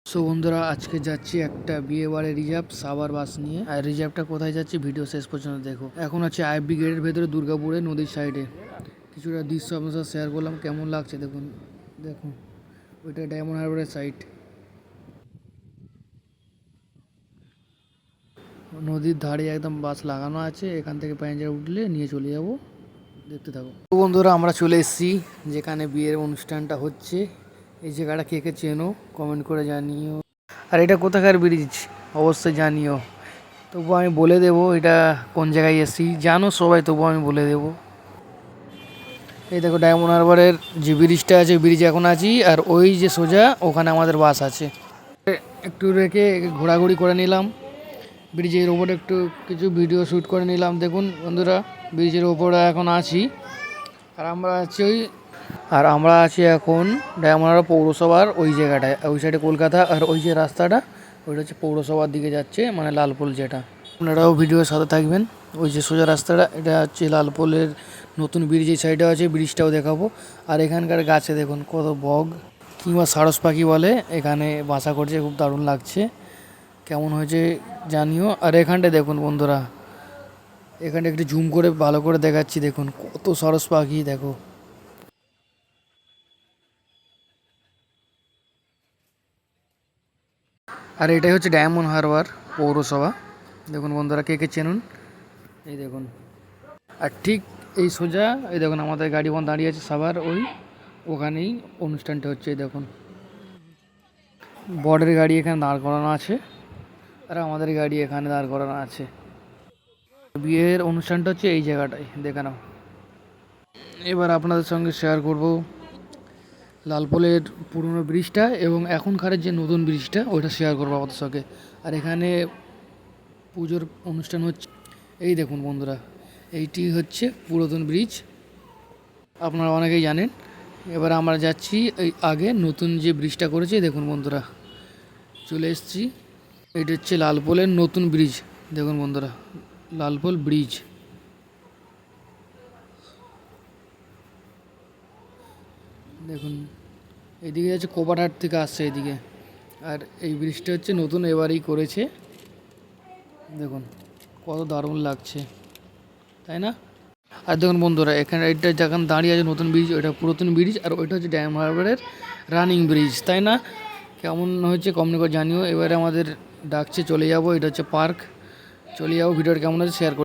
So বন্ধুরা, আজকে যাচ্ছি একটা বিয়ে বাড়ি রিজার্ভ সাভার বাস নিয়ে। আর রিজার্ভটা কোথায় যাচ্ছি ভিডিও শেষ পর্যন্ত দেখো। এখন আছে আইএফবি গেটের ভেতরে, দুর্গাপুরে নদীর সাইডে। কিছুটা দৃশ্য আপনার সাথে শেয়ার করলাম, কেমন লাগছে দেখুন। দেখুন ওইটা ডায়মন্ড হারবারের সাইড, নদীর ধারে একদম বাস লাগানো আছে। এখান থেকে প্যাসেঞ্জার উঠলে নিয়ে চলে যাব, দেখতে থাকো। তো বন্ধুরা, আমরা চলে এসেছি যেখানে বিয়ের অনুষ্ঠানটা হচ্ছে। এই জায়গাটা কে কে চেনো কমেন্ট করে জানিও। আর এটা কোথাকার ব্রিজ অবশ্যই জানিও। তবু আমি বলে দেবো এটা কোন জায়গায় এসেছি, জানো সবাই, তবু আমি বলে দেবো। এই দেখো ডায়মন্ড হারবারের যে ব্রিজটা আছে, ব্রিজ এখন আছি। আর ওই যে সোজা ওখানে আমাদের বাস আছে। একটু রেখে ঘোরাঘুরি করে নিলাম ব্রিজের ওপরে, একটু কিছু ভিডিও শ্যুট করে নিলাম। দেখুন বন্ধুরা, ব্রিজের ওপরে এখন আছি। আর আমরা আছি এখন ডায়মন্ড হারবার পৌরসভার ওই জায়গাটায়, ওই সাইডে কলকাতা। আর ওই যে রাস্তাটা, ওইটা হচ্ছে পৌরসভার দিকে যাচ্ছে, মানে লালপুল যেটা। আপনারাও ভিডিওর সাথে থাকবেন। ওই যে সোজা রাস্তাটা, এটা হচ্ছে লালপুলের নতুন ব্রিজ। এই সাইডে আছে, ব্রিজটাও দেখাবো। আর এখানকার গাছে দেখুন কত বগ কিংবা সারস পাখি বলে, এখানে বাসা করছে, খুব দারুণ লাগছে। কেমন হয়েছে জানিও। আর এখানটায় দেখুন বন্ধুরা, এখানটা একটু জুম করে ভালো করে দেখাচ্ছি, দেখুন কত সরস পাখি দেখো। আর এটাই হচ্ছে ডায়মন্ড হারবার পৌরসভা। দেখুন বন্ধুরা, কে কে চেনুন, এই দেখুন। আর ঠিক এই সোজা এই দেখুন আমাদের গাড়ি বন্ধ দাঁড়িয়ে আছে সাভার, ওখানেই অনুষ্ঠানটা হচ্ছে। এই দেখুন বর্ডের গাড়ি এখানে দাঁড় করানো আছে, আর আমাদের গাড়ি এখানে দাঁড় করানো আছে। বিয়ের অনুষ্ঠানটা হচ্ছে এই জায়গাটায়, দেখে নাও। এবার আপনাদের সঙ্গে শেয়ার করব লালপুলের পুরনো ব্রিজটা এবং এখনকারের যে নতুন ব্রিজটা, ওইটা শেয়ার করবো আপনাদের সঙ্গে। আর এখানে পুজোর অনুষ্ঠান হচ্ছে। এই দেখুন বন্ধুরা, এইটি হচ্ছে পুরাতন ব্রিজ, আপনারা অনেকেই জানেন। এবার আমরা যাচ্ছি এই আগে নতুন যে ব্রিজটা করেছে। দেখুন বন্ধুরা, চলে এসেছি। এটা হচ্ছে লালপুলের নতুন ব্রিজ। দেখুন বন্ধুরা, লালপুল ব্রিজ। দেখুন এদিকে যাচ্ছে, কোপারহাট থেকে আসছে এদিকে। আর এই ব্রিজটা হচ্ছে নতুন, এবারেই করেছে। দেখুন কত দারুণ লাগছে, তাই না? আর দেখুন বন্ধুরা, এখানে এটা যেখানে দাঁড়িয়ে আছে নতুন ব্রিজ, ওইটা পুরাতন ব্রিজ। আর ওইটা হচ্ছে ডায়মন্ড হারবারের রানিং ব্রিজ, তাই না? কেমন হয়েছে কমেন্ট করে জানিও। এবারে আমাদের ডাকছে, চলে যাব। এটা হচ্ছে পার্ক, চলে যাবো। ভিডিওটা কেমন হচ্ছে শেয়ার